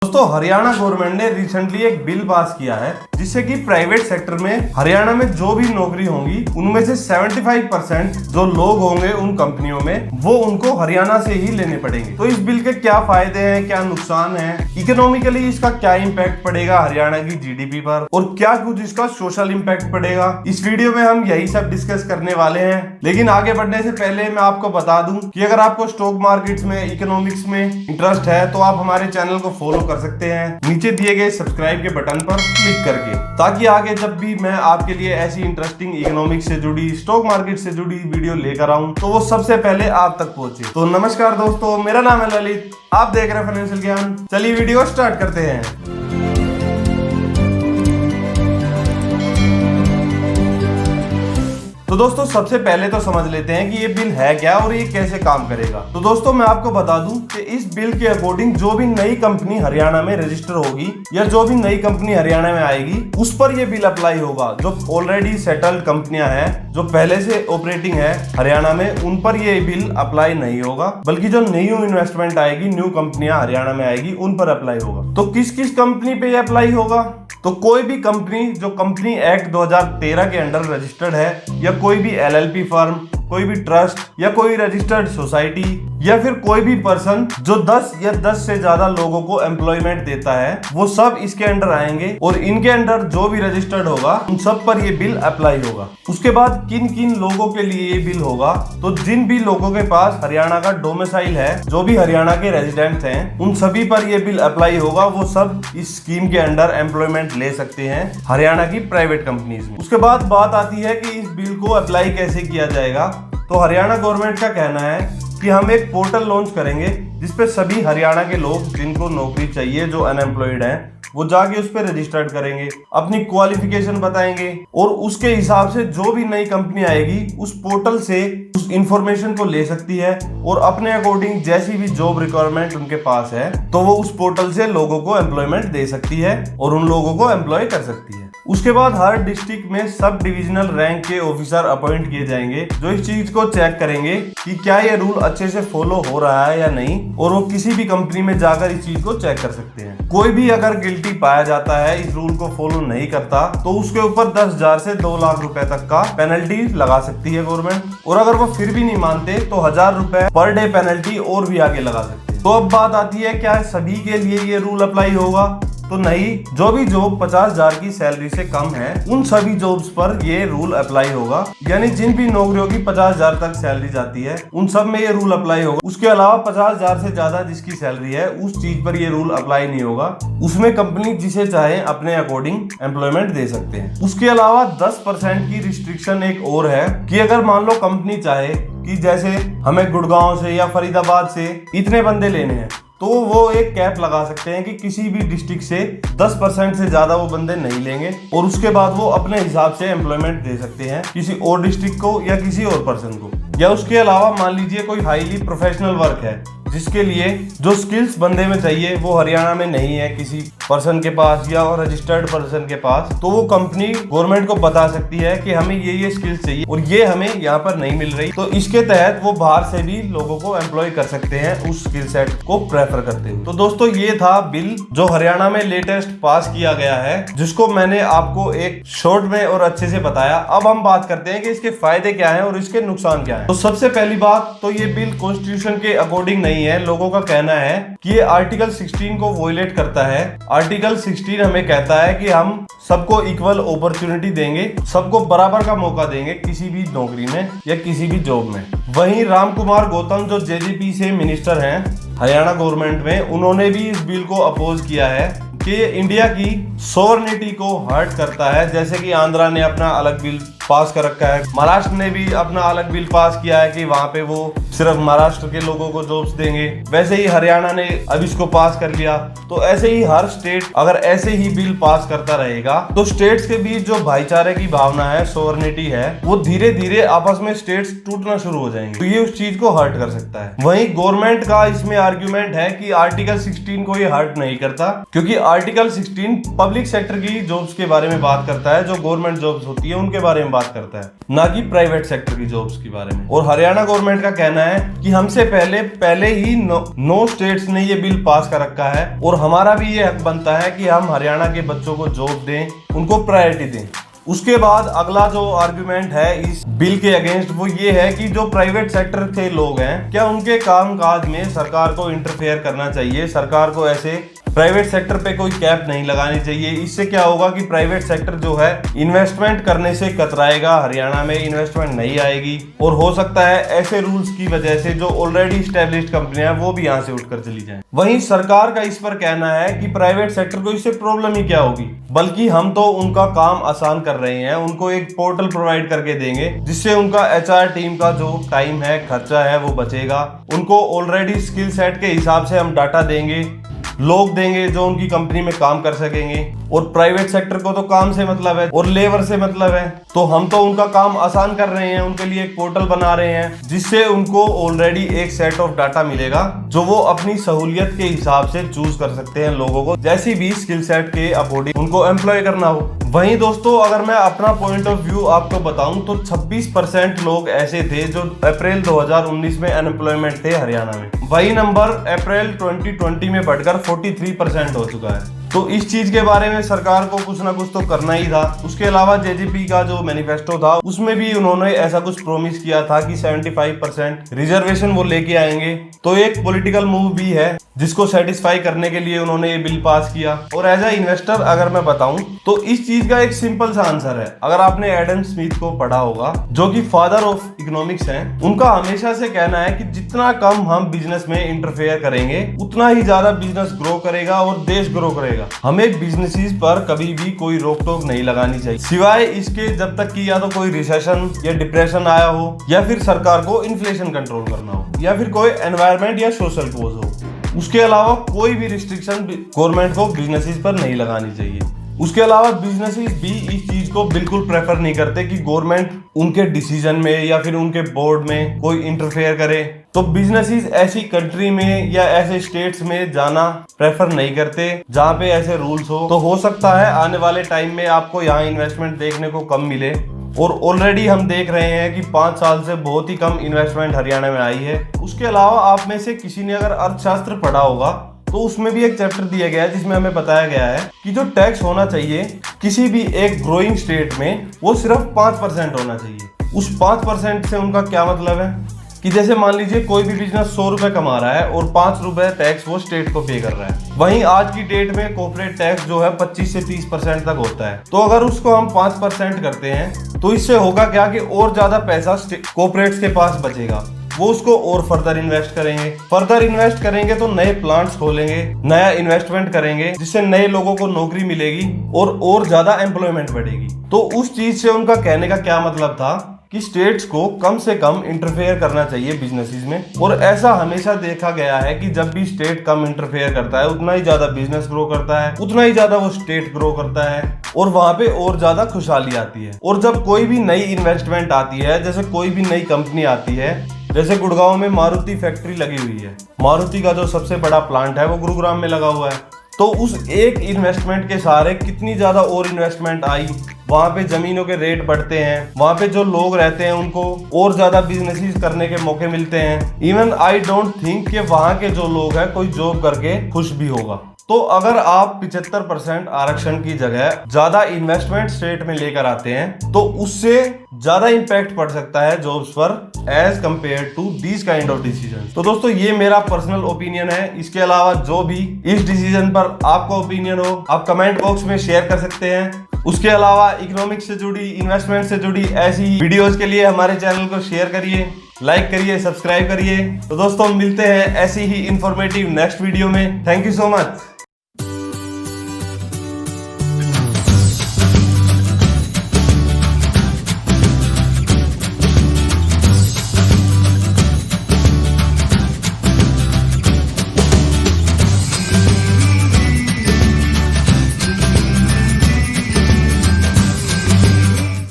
दोस्तों हरियाणा गवर्नमेंट ने रिसेंटली एक बिल पास किया है जिससे कि प्राइवेट सेक्टर में हरियाणा में जो भी नौकरी होंगी उनमें से 75% जो लोग होंगे उन कंपनियों में वो उनको हरियाणा से ही लेने पड़ेंगे। तो इस बिल के क्या फायदे हैं, क्या नुकसान है, इकोनॉमिकली इसका क्या इम्पैक्ट पड़ेगा हरियाणा की जीडीपी पर और क्या कुछ इसका सोशल इम्पैक्ट पड़ेगा, इस वीडियो में हम यही सब डिस्कस करने वाले हैं। लेकिन आगे बढ़ने से पहले मैं आपको बता दूं कि अगर आपको स्टॉक मार्केट्स में, इकोनॉमिक्स में इंटरेस्ट है तो आप हमारे चैनल को फॉलो कर सकते हैं नीचे दिए गए सब्सक्राइब के बटन पर क्लिक करके, ताकि आगे जब भी मैं आपके लिए ऐसी इंटरेस्टिंग इकोनॉमिक्स से जुड़ी, स्टॉक मार्केट से जुड़ी वीडियो लेकर आऊं तो वो सबसे पहले आप तक पहुंचे। तो नमस्कार दोस्तों, मेरा नाम है ललित, आप देख रहे हैं फाइनेंशियल ज्ञान। चलिए वीडियो स्टार्ट करते हैं। तो दोस्तों सबसे पहले तो समझ लेते हैं कि ये बिल है क्या और ये कैसे काम करेगा। तो दोस्तों मैं आपको बता दूं कि इस बिल के अकॉर्डिंग जो भी नई कंपनी हरियाणा में रजिस्टर होगी या जो भी नई कंपनी हरियाणा में आएगी उस पर ये बिल अप्लाई होगा। जो ऑलरेडी सेटल्ड कंपनियां हैं, जो पहले से ऑपरेटिंग है हरियाणा में, उन पर ये बिल अप्लाई नहीं होगा, बल्कि जो न्यू इन्वेस्टमेंट आएगी, न्यू कंपनियां हरियाणा में आएगी उन पर अप्लाई होगा। तो किस किस कंपनी पे अप्लाई होगा? तो कोई भी कंपनी जो कंपनी एक्ट 2013 के अंडर रजिस्टर्ड है, या कोई भी एलएलपी फर्म, कोई भी ट्रस्ट या कोई रजिस्टर्ड सोसाइटी, या फिर कोई भी पर्सन जो 10 या 10 से ज्यादा लोगों को एम्प्लॉयमेंट देता है, वो सब इसके अंडर आएंगे और इनके अंडर जो भी रजिस्टर्ड होगा उन सब पर ये बिल अप्लाई होगा। उसके बाद किन किन लोगों के लिए ये बिल होगा? तो जिन भी लोगों के पास हरियाणा का डोमिसाइल है, जो भी हरियाणा के रेजिडेंट हैं, उन सभी पर ये बिल अप्लाई होगा। वो सब इस स्कीम के अंडर एम्प्लॉयमेंट ले सकते हैं हरियाणा की प्राइवेट कंपनीज में। उसके बाद बात आती है कि इस बिल को अप्लाई कैसे किया जाएगा। तो हरियाणा गवर्नमेंट का कहना है कि हम एक पोर्टल लॉन्च करेंगे जिसपे सभी हरियाणा के लोग जिनको नौकरी चाहिए, जो अनएम्प्लॉयड हैं, वो जाके उस पर रजिस्टर्ड करेंगे, अपनी क्वालिफिकेशन बताएंगे और उसके हिसाब से जो भी नई कंपनी आएगी उस पोर्टल से उस इंफॉर्मेशन को ले सकती है और अपने अकॉर्डिंग जैसी भी जॉब रिक्वायरमेंट उनके पास है तो वो उस पोर्टल से लोगों को एम्प्लॉयमेंट दे सकती है और उन लोगों को एम्प्लॉय कर सकती है। उसके बाद हर डिस्ट्रिक्ट में सब डिविजनल रैंक के ऑफिसर अपॉइंट किए जाएंगे जो इस चीज को चेक करेंगे कि क्या ये रूल अच्छे से फॉलो हो रहा है या नहीं, और वो किसी भी कंपनी में जाकर इस चीज को चेक कर सकते हैं। कोई भी अगर गिल्टी पाया जाता है, इस रूल को फॉलो नहीं करता, तो उसके ऊपर 10,000 से 2 लाख रुपए तक का पेनल्टी लगा सकती है गवर्नमेंट, और अगर वो फिर भी नहीं मानते तो 1,000 रुपए पर डे पेनल्टी और भी आगे लगा सकते हैं। तो अब बात आती है क्या सभी के लिए ये रूल अप्लाई होगा? तो नहीं, जो भी जॉब 50,000 की सैलरी से कम है उन सभी जॉब्स पर ये रूल अप्लाई होगा। यानी जिन भी नौकरियों की 50,000 तक सैलरी जाती है उन सब में ये रूल अप्लाई होगा। उसके अलावा 50,000 से ज्यादा जिसकी सैलरी है उस चीज पर ये रूल अप्लाई नहीं होगा। उसमें कंपनी जिसे चाहे अपने अकॉर्डिंग एम्प्लॉयमेंट दे सकते हैं। उसके अलावा 10% की रिस्ट्रिक्शन एक और है कि अगर मान लो कंपनी चाहे कि जैसे हमें गुड़गांव से या फरीदाबाद से इतने बंदे लेने हैं, तो वो एक कैप लगा सकते हैं कि किसी भी डिस्ट्रिक्ट से 10% से ज्यादा वो बंदे नहीं लेंगे और उसके बाद वो अपने हिसाब से एम्प्लॉयमेंट दे सकते हैं किसी और डिस्ट्रिक्ट को या किसी और पर्सन को। या उसके अलावा मान लीजिए कोई हाईली प्रोफेशनल वर्क है जिसके लिए जो स्किल्स बंदे में चाहिए वो हरियाणा में नहीं है किसी पर्सन के पास या रजिस्टर्ड पर्सन के पास, तो वो कंपनी गवर्नमेंट को बता सकती है कि हमें ये स्किल्स चाहिए और ये हमें यहाँ पर नहीं मिल रही। तो इसके तहत वो बाहर से भी लोगों को एम्प्लॉय कर सकते हैं उस स्किल सेट को प्रेफर करते हुए। तो दोस्तों ये था बिल जो हरियाणा में लेटेस्ट पास किया गया है, जिसको मैंने आपको एक शॉर्ट में और अच्छे से बताया। अब हम बात करते हैं कि इसके फायदे क्या है और इसके नुकसान क्या है। तो सबसे पहली बात तो ये बिल कॉन्स्टिट्यूशन के अकॉर्डिंग नहीं है। लोगों का कहना है कि ये आर्टिकल 16 को वॉयलेट करता है। आर्टिकल 16 हमें कहता है कि हम सबको इक्वल अपॉर्चुनिटी देंगे, सबको बराबर का मौका देंगे किसी भी नौकरी में या किसी भी जॉब में। वहीं राम कुमार गौतम जो जेजेपी से मिनिस्टर हैं हरियाणा गवर्नमेंट में, उन्होंने भी इस बिल को अपोज किया है कि ये इंडिया की सॉवरेनिटी को हर्ट करता है। जैसे कि आंध्रा ने अपना अलग बिल पास कर रखा है, महाराष्ट्र ने भी अपना अलग बिल पास किया है कि वहां पे वो सिर्फ महाराष्ट्र के लोगों को जॉब्स देंगे, वैसे ही हरियाणा ने अब इसको पास कर लिया। तो ऐसे ही हर स्टेट अगर ऐसे ही बिल पास करता रहेगा तो स्टेट्स के बीच जो भाईचारे की भावना है, सॉवरेनिटी है, वो धीरे धीरे आपस में स्टेट्स टूटना शुरू हो जाएंगे। तो ये उस चीज को हर्ट कर सकता है। वहीं गवर्नमेंट का इसमें आर्ग्यूमेंट है कि आर्टिकल 16 को ये हर्ट नहीं करता, क्योंकि आर्टिकल 16 पब्लिक सेक्टर की जॉब्स के बारे में बात करता है, जो गवर्नमेंट जॉब्स होती है उनके बारे में बात करता है, ना कि प्राइवेट सेक्टर की जॉब्स के बारे में। और हरियाणा गवर्नमेंट का कहना है कि हमसे पहले ही 9 स्टेट्स ने ये बिल पास कर रखा है और हमारा भी ये हक बनता है कि हम हरियाणा के बच्चों को जॉब दें, उनको प्रायोरिटी दें। उसके बाद अगला जो आर्गुमेंट है इस बिल के अगेंस्ट वो ये है कि जो प्राइवेट सेक्टर के लोग हैं, क्या उनके कामकाज में सरकार को इंटरफेयर करना चाहिए, सरकार को ऐसे प्राइवेट सेक्टर पे कोई कैप नहीं लगानी चाहिए। इससे क्या होगा कि प्राइवेट सेक्टर जो है इन्वेस्टमेंट करने से कतराएगा, हरियाणा में इन्वेस्टमेंट नहीं आएगी और हो सकता है ऐसे रूल्स की वजह से जो ऑलरेडी स्टैब्लिश्ड कंपनियां वो भी यहाँ से उठकर चली जाएं। वहीं सरकार का इस पर कहना है कि प्राइवेट सेक्टर को इससे प्रॉब्लम ही क्या होगी, बल्कि हम तो उनका काम आसान कर रहे हैं, उनको एक पोर्टल प्रोवाइड करके देंगे जिससे उनका HR टीम का जो टाइम है, खर्चा है वो बचेगा। उनको ऑलरेडी स्किल सेट के हिसाब से हम डाटा देंगे, लोग देंगे जो उनकी कंपनी में काम कर सकेंगे। और प्राइवेट सेक्टर को तो काम से मतलब है और लेबर से मतलब है, तो हम तो उनका काम आसान कर रहे हैं, उनके लिए एक पोर्टल बना रहे हैं जिससे उनको ऑलरेडी एक सेट ऑफ डाटा मिलेगा जो वो अपनी सहूलियत के हिसाब से चूज कर सकते हैं लोगों को, जैसी भी स्किल सेट के अकॉर्डिंग उनको एम्प्लॉय करना हो। वहीं दोस्तों अगर मैं अपना पॉइंट ऑफ व्यू आपको बताऊं तो 26% लोग ऐसे थे जो अप्रैल 2019 में अनएम्प्लॉयमेंट थे हरियाणा में। वही नंबर अप्रैल 2020 में बढ़कर 43% हो चुका है। तो इस चीज के बारे में सरकार को कुछ ना कुछ तो करना ही था। उसके अलावा JJP का जो मैनिफेस्टो था उसमें भी उन्होंने ऐसा कुछ प्रॉमिस किया था कि 75% रिजर्वेशन वो लेके आएंगे। तो एक पॉलिटिकल मूव भी है जिसको सेटिस्फाई करने के लिए उन्होंने ये बिल पास किया। और एज ए इन्वेस्टर अगर मैं बताऊं तो इस चीज का एक सिंपल सा आंसर है। अगर आपने एडम स्मिथ को पढ़ा होगा जो कि फादर ऑफ इकोनॉमिक्स हैं, उनका हमेशा से कहना है कि जितना कम हम बिजनेस में इंटरफेयर करेंगे उतना ही ज्यादा बिजनेस ग्रो करेगा और देश ग्रो करेगा। हमें बिजनेसेस पर कभी भी कोई रोक टोक नहीं लगानी चाहिए, सिवाय इसके जब तक कि या तो कोई रिसेशन या डिप्रेशन आया हो, या फिर सरकार को इन्फ्लेशन कंट्रोल करना हो, या फिर कोई एनवायरमेंट या सोशल कोज हो। उसके अलावा कोई भी रिस्ट्रिक्शन गवर्नमेंट को बिजनेसेस पर नहीं लगानी चाहिए। उसके अलावा बिजनेसेस भी इस चीज को बिल्कुल प्रेफर नहीं करते कि गवर्नमेंट उनके डिसीजन में या फिर उनके बोर्ड में कोई इंटरफेयर करे। तो बिजनेसेस ऐसी कंट्री में या ऐसे स्टेट्स में जाना प्रेफर नहीं करते जहां पे ऐसे रूल्स हो। तो हो सकता है आने वाले टाइम में आपको यहाँ इन्वेस्टमेंट देखने को कम मिले। और ऑलरेडी हम देख रहे हैं कि 5 साल से बहुत ही कम इन्वेस्टमेंट हरियाणा में आई है। उसके अलावा आप में से किसी ने अगर अर्थशास्त्र पढ़ा होगा तो उसमें भी एक चैप्टर दिया गया है जिसमें हमें बताया गया है कि जो टैक्स होना चाहिए किसी भी एक ग्रोइंग स्टेट में वो सिर्फ 5% होना चाहिए। उस 5% से उनका क्या मतलब है कि जैसे मान लीजिए कोई भी बिजनेस 100 रुपए कमा रहा है और 5 रुपए टैक्स वो स्टेट को पे कर रहा है। वहीं आज की डेट में कॉर्पोरेट टैक्स जो है 25 से 30% तक होता है। तो अगर उसको हम 5% करते हैं तो इससे होगा क्या कि और ज्यादा पैसा कॉर्पोरेट्स के पास बचेगा, वो उसको और फर्दर इन्वेस्ट करेंगे तो नए प्लांट्स खोलेंगे, नया इन्वेस्टमेंट करेंगे जिससे नए लोगों को नौकरी मिलेगी और ज्यादा एम्प्लॉयमेंट बढ़ेगी। तो उस चीज से उनका कहने का क्या मतलब था कि स्टेट्स को कम से कम इंटरफेयर करना चाहिए बिजनेसेस में। और ऐसा हमेशा देखा गया है कि जब भी स्टेट कम इंटरफेयर करता है उतना ही ज्यादा बिजनेस ग्रो करता है, उतना ही ज्यादा वो स्टेट ग्रो करता है और वहां पे और ज्यादा खुशहाली आती है। और जब कोई भी नई इन्वेस्टमेंट आती है, जैसे कोई भी नई कंपनी आती है, जैसे गुड़गांव में मारुति फैक्ट्री लगी हुई है, मारुति का जो सबसे बड़ा प्लांट है वो गुरुग्राम में लगा हुआ है। तो उस एक इन्वेस्टमेंट के सहारे कितनी ज्यादा और इन्वेस्टमेंट आई, वहां पे जमीनों के रेट बढ़ते हैं, वहां पे जो लोग रहते हैं उनको और ज्यादा बिजनेसेस करने के मौके मिलते हैं। इवन आई डोंट थिंक कि वहां के जो लोग हैं कोई जॉब करके खुश भी होगा। तो अगर आप 75% आरक्षण की जगह ज्यादा इन्वेस्टमेंट स्टेट में लेकर आते हैं तो उससे ज्यादा इंपैक्ट पड़ सकता है जॉब्स पर as compare to these kind of decision. तो दोस्तों ये मेरा पर्सनल ओपिनियन है। इसके अलावा जो भी इस डिसीजन पर आपका ओपिनियन हो आप कमेंट बॉक्स में शेयर कर सकते हैं। उसके अलावा इकोनॉमिक्स से जुड़ी, इन्वेस्टमेंट से जुड़ी ऐसी वीडियोस के लिए हमारे चैनल को शेयर करिए, लाइक करिए, सब्सक्राइब करिए। तो दोस्तों मिलते हैं ऐसी ही इंफॉर्मेटिव नेक्स्ट वीडियो में। Thank you so much.